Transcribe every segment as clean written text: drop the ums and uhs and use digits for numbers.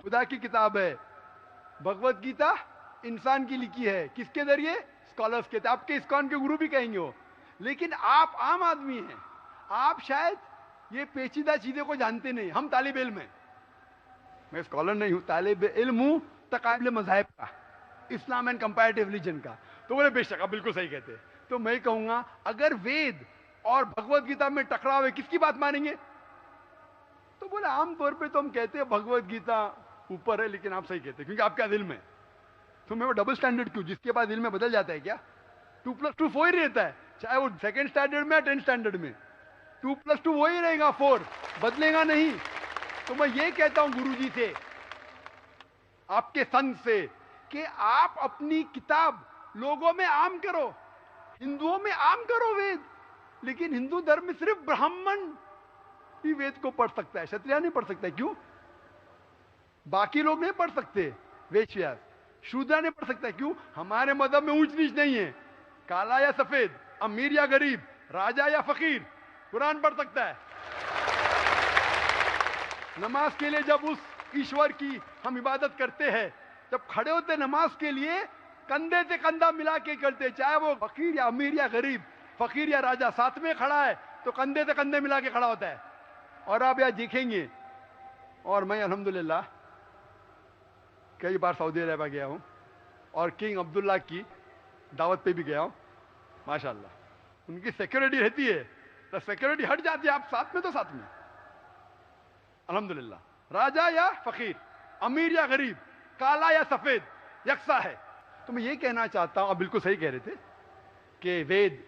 खुदा की किताब है। भगवत गीता इंसान की लिखी है, किसके जरिए? स्कॉलर्स के। आपके इस्कॉन के गुरु भी कहेंगे वो, लेकिन आप आम आदमी हैं, आप शायद ये पेचीदा चीजों को जानते नहीं। हम तालिब इल्म हैं, मैं स्कॉलर नहीं हूं, तालिब इल्म हूं तकाबले मज़ाहिब का, इस्लाम एंड कंपैरेटिव रिलीजन का। तो बोले बेशक आप बिल्कुल सही कहते हैं। तो मैं कहूंगा अगर वेद और भगवत गीता में टकराव है, किसकी बात मानेंगे? तो बोले आमतौर पे तो हम कहते हैं भगवत गीता ऊपर है, लेकिन आप सही कहते हैं क्योंकि आपके दिल में। तो मैं वो डबल स्टैंडर्ड क्यों? जिसके पास दिल में बदल जाता है क्या? 2+2 4 ही रहता है, चाहे वो सेकंड स्टैंडर्ड में या 10th स्टैंडर्ड में 2+2 वही रहेगा, 4 बदलेगा नहीं। तो मैं ये कहता हूं गुरुजी से, आपके संत से, कि आप अपनी किताब लोगों में आम करो, हिंदुओं में आम करो वेद। लेकिन हिंदू धर्म में सिर्फ ब्राह्मण ही वेद को पढ़ सकता है, क्षत्रिय नहीं पढ़ सकता है। क्यों? बाकी लोग नहीं पढ़ सकते, वैश्य शूद्र नहीं पढ़ सकता। क्यों? हमारे मजहब में ऊंच नीच नहीं है, काला या सफेद, अमीर या गरीब, राजा या फकीर कुरान पढ़ सकता है। नमाज के लिए जब उस ईश्वर की हम इबादत करते हैं, जब खड़े होते नमाज के लिए, कंधे से कंधा मिला के करते, चाहे वो फकीर या अमीर या गरीब, फकीर या राजा साथ में खड़ा है तो कंधे से कंधे मिला के खड़ा होता है। और आप यहाँ देखेंगे, और मैं अल्हम्दुलिल्लाह कई बार सऊदी अरब गया हूँ और किंग अब्दुल्ला की दावत पे भी गया हूँ, माशाल्लाह उनकी सिक्योरिटी रहती है, तो सिक्योरिटी हट जाती है, आप साथ में तो साथ में अल्हम्दुलिल्लाह। राजा या फकीर, अमीर या गरीब, काला या सफेद, यकसा है। तो मैं ये कहना चाहता हूं, आप बिल्कुल सही कह रहे थे कि वेद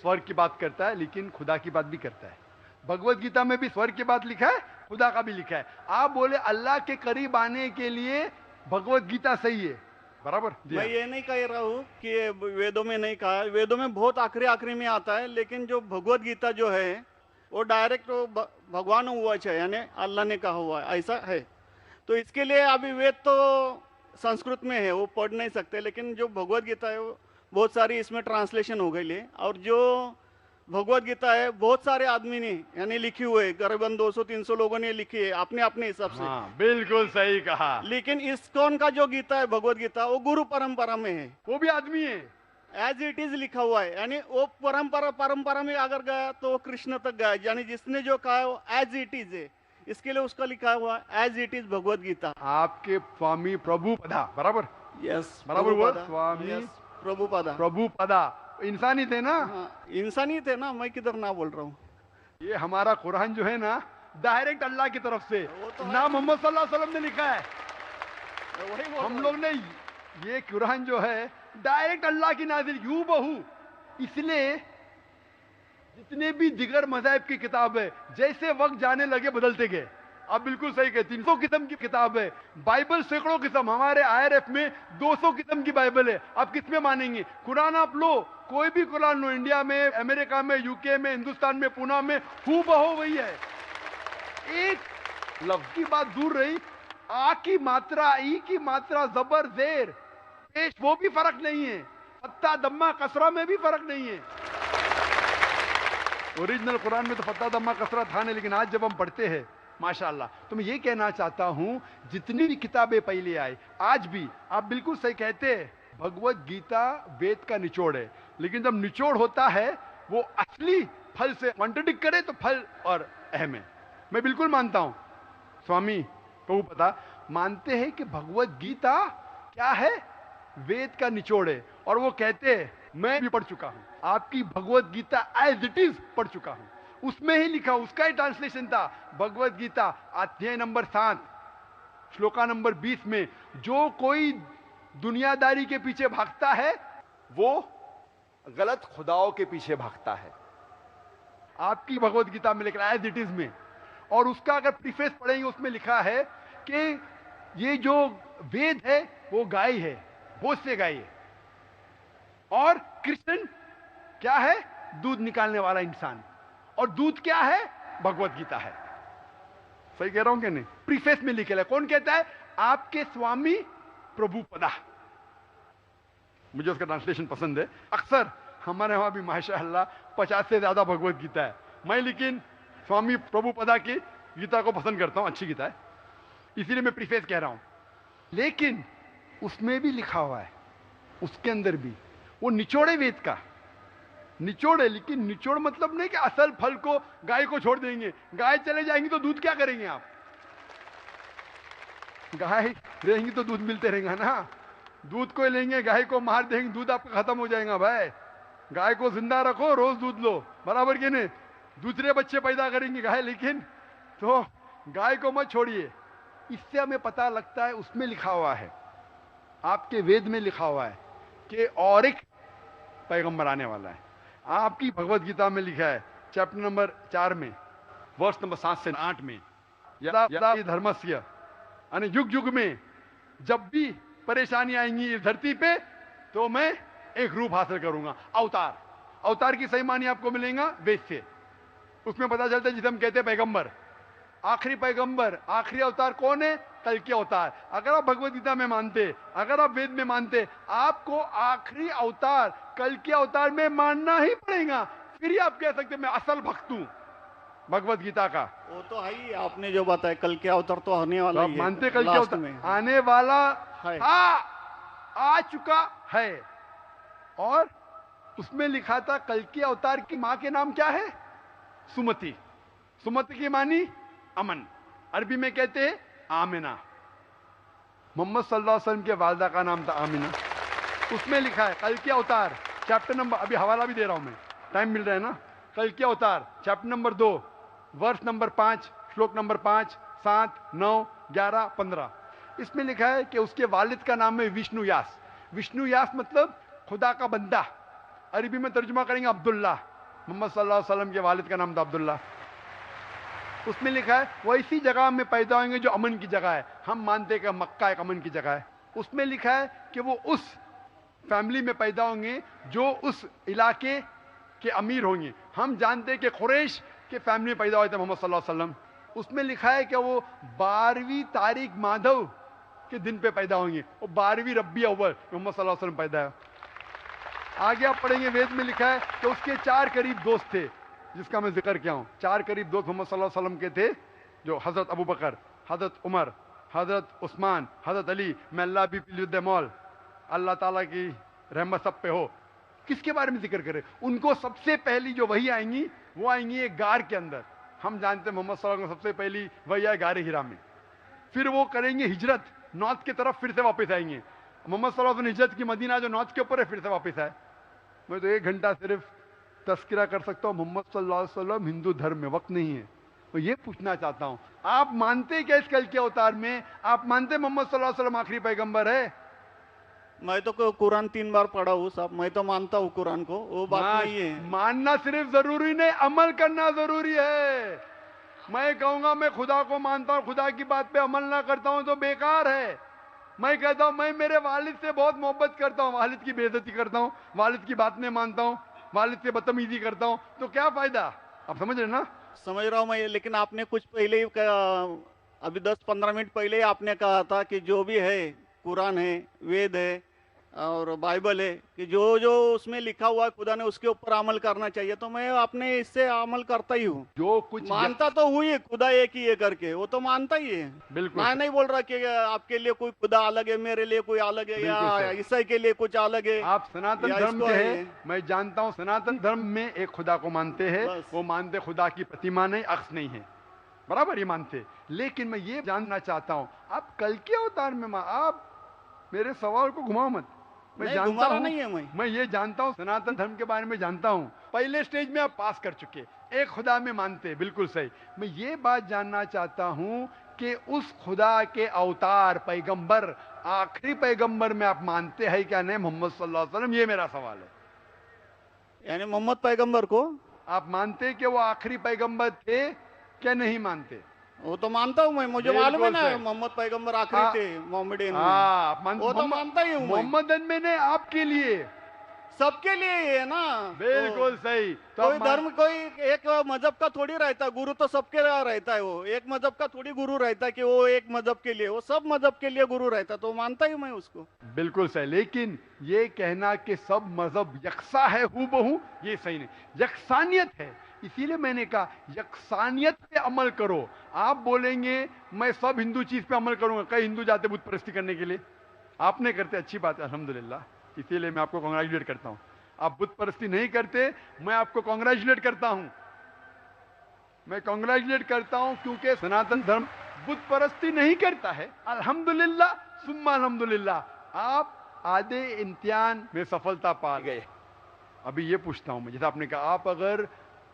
स्वर्ग की बात करता है लेकिन खुदा की बात भी करता है। भगवत गीता में भी स्वर्ग की बात लिखा है, खुदा का भी लिखा है। आप बोले अल्लाह के करीब आने के लिए भगवत गीता सही है, बराबर? मैं ये नहीं कह रहा हूँ कि ये वेदों में नहीं कहा है, वेदों में बहुत आखिरी में आता है, लेकिन जो भगवत गीता जो है वो डायरेक्ट भगवान हुआ है, यानी अल्लाह ने कहा हुआ है, ऐसा है। तो इसके लिए अभी वेद तो संस्कृत में है, वो पढ़ नहीं सकते, लेकिन जो भगवत गीता है वो बहुत सारी इसमें ट्रांसलेशन हो गई है। और जो भगवत गीता है बहुत सारे आदमी ने यानी लिखी हुई है, करीबन 200-300 लोगों ने लिखी है अपने अपने हिसाब से। हाँ, बिल्कुल सही कहा। लेकिन इस्कॉन का जो गीता है भगवत गीता, वो गुरु परंपरा में है, वो भी आदमी है, एज इट इज लिखा हुआ है। यानी वो परंपरा में अगर गया तो वो कृष्ण तक गया, यानी जिसने जो कहा है वो एज इट इज है, इसके लिए उसका लिखा हुआ as it is Bhagavad Gita. आपके स्वामी प्रभुपदा, बराबर? यस, बराबर हुआ, स्वामी प्रभुपदा। प्रभुपदा इंसानी थे ना? हाँ, इंसानी थे ना, मैं किधर ना बोल रहा हूँ। ये हमारा कुरान जो है ना, डायरेक्ट अल्लाह की तरफ से, तो ना मोहम्मद सल्लल्लाहु अलैहि वसल्लम ने लिखा है। वही बोल हम रहा लोग ने ये कुरान जो है डायरेक्ट अल्लाह की नाजिल यूं बहू। इसलिए जितने भी दिगर मज़ाहिब की किताब है, जैसे वक्त जाने लगे बदलते गए। आप बिल्कुल सही कहते, 300 किस्म की किताब है, बाइबल सैकड़ों किस्म, हमारे IRF में 200 किस्म की बाइबल है। आप किस में मानेंगे? कुरान आप लो, कोई भी कुरान लो, इंडिया में, अमेरिका में, यूके में, हिंदुस्तान में, पूना में, हूबहू वही है। एक लफ्ज की बात दूर रही, आ की मात्रा, ई की मात्रा, जबर जेर पेश, वो भी फर्क नहीं है, फत्ता दम्मा कसरा में भी फर्क नहीं है। ओरिजिनल कुरान में तो फत्ता दम्मा कसरा था नहीं, लेकिन आज जब हम पढ़ते हैं माशाअल्लाह। तो मैं ये कहना चाहता हूं, जितनी भी किताबें पहले आई, आज भी आप बिल्कुल सही कहते हैं, भगवत गीता वेद का निचोड़ है। लेकिन जब निचोड़ होता है वो असली फल से कॉन्ट्रडिक्ट करे तो फल और अहम है। मैं बिल्कुल मानता हूं, स्वामी प्रभुपदा मानते हैं कि भगवत गीता क्या है? वेद का निचोड़ है। और वो कहते हैं, मैं भी पढ़ चुका हूं, आपकी Bhagavad Gita as it is पढ़ चुका हूं, उसमें ही लिखा, उसका ही ट्रांसलेशन था। भगवत गीता अध्याय नंबर 7 श्लोका नंबर 20 में, जो कोई दुनियादारी के पीछे भागता है वो गलत खुदाओं के पीछे भागता है। आपकी भगवत गीता में लिखा एज इट इज में, और उसका अगर प्रीफेस पढ़ेंगे उसमें लिखा है कि ये जो वेद है वो गाय है, भोज से गाय है, और कृष्ण क्या है? दूध निकालने वाला इंसान। और दूध क्या है? भगवत गीता है। सही कह रहा हूं कि नहीं? प्रीफेस में लिखे है। कौन कहता है? आपके स्वामी प्रभुपदा। मुझे उसका ट्रांसलेशन पसंद है। अक्सर हमारे वहां भी माशाअल्लाह 50 से ज्यादा भगवत गीता है। मैं लेकिन स्वामी प्रभुपदा की गीता को पसंद करता हूं, अच्छी गीता है। इसीलिए मैं प्रीफेस कह रहा हूं. लेकिन उसमें भी लिखा हुआ है, उसके अंदर भी वो निचोड़े वेद का निचोड़ है. लेकिन निचोड़ मतलब नहीं कि असल फल को गाय को छोड़ देंगे. गाय चले जाएंगी तो दूध क्या करेंगे आप? गाय रहेंगी तो दूध मिलते रहेगा ना. दूध को लेंगे, गाय को मार देंगे, दूध आपका खत्म हो जाएगा भाई. गाय को जिंदा रखो, रोज दूध लो, बराबर के नहीं. दूसरे बच्चे पैदा करेंगे गाय, लेकिन तो गाय को मत छोड़िए. इससे हमें पता लगता है, उसमें लिखा हुआ है, आपके वेद में लिखा हुआ है कि और एक पैगंबर आने वाला है. आपकी भगवत गीता में लिखा है चैप्टर नंबर 4 में वर्ष नंबर 7 से 8 में, यदा यदा धर्मस्य, यानी युग युग में जब भी परेशानी आएंगी इस धरती पे तो मैं एक रूप हासिल करूंगा, अवतार. अवतार की सही मानी आपको मिलेगा वेद से. उसमें पता चलता है जिसे हम कहते हैं पैगंबर. आखिरी पैगंबर, आखिरी अवतार कौन है? कल के अवतार. अगर आप भगवत गीता में मानते, अगर आप वेद में मानते, आपको आखिरी अवतार कल के अवतार में मानना ही पड़ेगा. फिर ही आप कह सकते मैं असल भक्त हूं भगवत गीता का. वो तो है ही, आपने जो बताया कल के अवतार तो आने तो वाला आप ही है, मानते कल के लास्ट अवतार में आने वाला है. आ चुका है. और उसमें लिखा था कल के अवतार की मां के नाम क्या है? सुमति. सुमति की मानी अमन, अरबी में कहते हैं आमिना. मोहम्मद सल्लल्लाहु अलैहि वसल्लम के वालदा का नाम था आमिना. उसमें लिखा है कल के अवतार, चैप्टर नंबर, अभी हवाला भी दे रहा हूं मैं, टाइम मिल रहा है ना. कल के अवतार चैप्टर नंबर 2 वर्ष नंबर 5 श्लोक नंबर 5, 7, 9, 11, 15. इसमें लिखा है कि उसके वालिद का नाम है विष्णु यास. विष्णु यास मतलब खुदा का बंदा. अरबी में तर्जुमा करेंगे अब्दुल्ला. मोहम्मद सल्लल्लाहु अलैहि वसल्लम के वालिद का नाम था अब्दुल्ला. उसमें लिखा है वो इसी जगह में पैदा होंगे जो अमन की जगह है. हम मानते हैं कि मक्का एक अमन की जगह है. उसमें लिखा है कि वो उस फैमिली में पैदा होंगे जो उस इलाके के अमीर होंगे. हम जानते हैं कि कुरैश के फैमिली में पैदा हुए थे मोहम्मद सल्लल्लाहु अलैहि वसल्लम. उसमें लिखा है कि वो 12वीं तारीख माधव के दिन पे पैदा होंगे. वो 12वीं रब्बी अव्वल मोहम्मद सल्लल्लाहु अलैहि वसल्लम पैदा है. आगे आप पढ़ेंगे वेद में लिखा है कि उसके 4 करीब दोस्त थे, जिसका मैं जिक्र किया हूं. 4 करीब दोस्त मोहम्मद सल्लल्लाहु अलैहि वसल्लम के थे, जो हजरत अबू बकर, हजरत उमर, हजरत उस्मान, हजरत अली. मैं अल्लाह भी मौल, अल्लाह ताला की रहमत सब पे हो. किसके बारे में जिक्र करें? उनको सबसे पहली जो वही आएंगी वो आएंगी एक गार के अंदर. हम जानते हैं मोहम्मद सल्लल्लाहु अलैहि वसल्लम सबसे पहली वही आए गारे हिरा में. फिर वो करेंगे हिजरत, नॉर्थ की तरफ फिर से वापस आएंगे. मोहम्मद सल्लल्लाहु अलैहि वसल्लम हिजरत की मदीना जो नॉर्थ के ऊपर है फिर से वापस आए. मैं तो 1 घंटा सिर्फ तस्करा कर सकता हूँ. मोहम्मद सल्लल्लाहु अलैहि वसल्लम हिंदू धर्म में वक्त नहीं है. मैं ये पूछना चाहता हूँ, आप मानते क्या इस कल के अवतार में? आप मानते मोहम्मद सल्लल्लाहु अलैहि वसल्लम आखिरी पैगंबर है? मैं तो कुरान 3 बार पढ़ा हूँ साहब, मैं तो मानता हूँ कुरान को, वो बात नहीं है. मानना सिर्फ जरूरी नहीं, अमल करना जरूरी है. मैं कहूंगा मैं खुदा को मानता हूँ, खुदा की बात पे अमल ना करता हूँ तो बेकार है. मैं कहता हूँ मैं मेरे वालिद से बहुत मोहब्बत करता हूँ, वालिद की बेइज्जती करता हूँ, वालिद की बात नहीं मानता हूँ, वालिद से बदतमीजी करता हूँ, तो क्या फायदा? आप समझ रहे ना? समझ रहा हूँ मैं. लेकिन आपने कुछ पहले ही अभी 10-15 मिनट पहले ही आपने कहा था कि जो भी है कुरान है, वेद है और बाइबल है, कि जो जो उसमें लिखा हुआ है खुदा ने उसके ऊपर अमल करना चाहिए. तो मैं अपने इससे अमल करता ही हूँ. जो कुछ मानता तो हुई है खुदा एक ही है करके, वो तो मानता ही है. बिल्कुल. मैं नहीं बोल रहा कि आपके लिए कोई खुदा अलग है, मेरे लिए कोई अलग है, या ईसाई के लिए कुछ अलग है. आप सनातन धर्म के हैं, मैं जानता हूँ सनातन धर्म में एक खुदा को मानते हैं. वो मानते खुदा की प्रतिमा नहीं, अक्स नहीं है, बराबर ये मानते. लेकिन मैं ये जानना चाहता हूँ आप कल के अवतार में आप मेरे सवाल को घुमाओ मत. मैं जानता हूं, नहीं है. मैं ये जानता हूं सनातन धर्म के बारे में जानता हूं. पहले स्टेज में आप पास कर चुके, एक खुदा में मानते, बिल्कुल सही. मैं ये बात जानना चाहता हूं कि उस खुदा के अवतार पैगंबर, आखिरी पैगंबर में आप मानते हैं क्या नहीं मोहम्मद सल्लल्लाहु अलैहि वसल्लम? ये मेरा सवाल है. यानी मोहम्मद पैगंबर को आप मानते कि वो आखिरी पैगंबर थे क्या नहीं मानते? वो तो मानता हूँ मैं, मुझे मालूम है ना मोहम्मद पैगंबर आखिरी थे मोहम्मदेन में. वो तो मानता ही हूँ. मोहम्मदन में ने आपके लिए, सबके लिए है ना. बिल्कुल सही. तो कोई धर्म, कोई एक मजहब का थोड़ी रहता, गुरु तो सबके रहता है. वो एक मजहब का थोड़ी गुरु रहता है कि वो एक मजहब के लिए, वो सब मजहब के लिए गुरु रहता. तो मानता ही मैं उसको. बिल्कुल सही. लेकिन ये कहना कि सब मजहब यकसा है हूबहू, ये सही नहीं. यकसानियत है. इसीलिए मैंने कहा यकसानियत पे अमल करो. आप बोलेंगे मैं सब हिंदू चीज पे अमल करूंगा, कई हिंदू जाते बुत परस्ती करने के लिए, आप नहीं करते, अच्छी बात है अल्हम्दुलिल्लाह, इसीलिए मैं आपको कांग्रेचुलेट करता हूं। आप बुत परस्ती नहीं करते, मैं आपको कांग्रेचुलेट करता हूं, मैं कांग्रेचुलेट करता हूं, क्योंकि सनातन धर्म बुत परस्ती नहीं करता है। अल्हम्दुलिल्लाह सुम्मा अल्हम्दुलिल्लाह, आप आधे इम्तिहान में सफलता पा गए। अभी ये पूछता हूं मैं, जैसे आपने कहा, आप अगर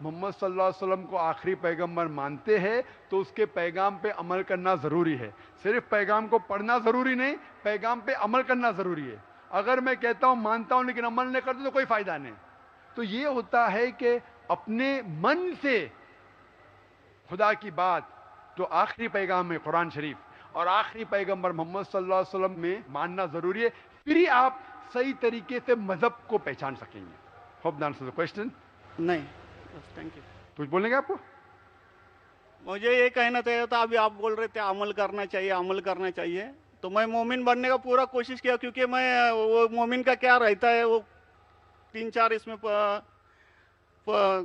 मोहम्मद सल्लल्लाहु अलैहि वसल्लम को आखिरी पैगंबर मानते हैं तो उसके पैगाम पे अमल करना जरूरी है। सिर्फ पैगाम को पढ़ना जरूरी नहीं, पैगाम पे अमल करना जरूरी है। अगर मैं कहता हूं मानता हूं लेकिन अमल नहीं करता तो कोई फायदा नहीं। तो ये होता है कि अपने मन से खुदा की बात जो आखिरी पैगाम है कुरान शरीफ और आखिरी पैगंबर मोहम्मद सल्लल्लाहु अलैहि वसल्लम में मानना जरूरी है, फिर ही आप सही तरीके से मजहब को पहचान सकेंगे। Hope that answers the question. नहीं, बस थैंक यू। कुछ बोलने का आपको? मुझे ये कहना चाहिए था, अभी आप बोल रहे थे अमल करना चाहिए, अमल करना चाहिए, तो मैं मोमिन बनने का पूरा कोशिश किया, क्योंकि मैं वो मोमिन का क्या रहता है वो 3-4 इसमें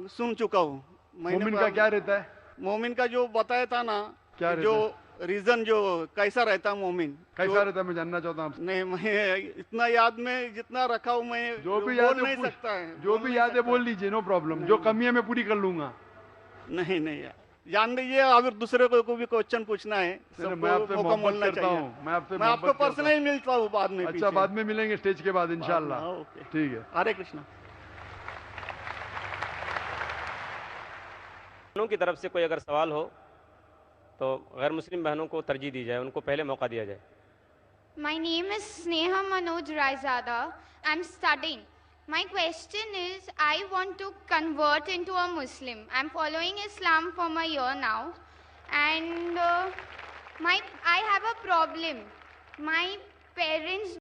सुन चुका हूँ। मोमिन का क्या रहता है? मोमिन का जो बताया था ना, क्या जो रीजन जो कैसा रहता है मोमिन, कैसा रहता है, मैं जानना चाहता हूँ। नहीं, मैं इतना याद में जितना रखा हूँ मैं जो भी बोल याद नहीं है सकता है, जो बोल भी नहीं याद है सकता बोल लीजिए, नो प्रॉब्लम। जो कमी है मैं पूरी कर लूंगा। नहीं नहीं यार, जान लीजिए, अगर दूसरे को भी क्वेश्चन पूछना है, मैं सबको आपसे मौका मोहब्बत मिलना करता चाहिए। हूँ, मैं आपसे मैं आपको मोहब्बत करता हूँ। पर्सनली मिलता हूँ बाद में, अच्छा, पीछे। बाद में मिलेंगे स्टेज के बाद इंशाल्लाह। ओके, ठीक है। हरे कृष्णा। बहनों की तरफ से कोई अगर सवाल हो तो गैर मुस्लिम बहनों को तरजीह दी जाए, उनको पहले मौका दिया जाए। My name is Sneha Manoj Raizada. I'm studying. My question is, I want to convert into a Muslim. I'm following Islam for a year now, and I have a problem. My parents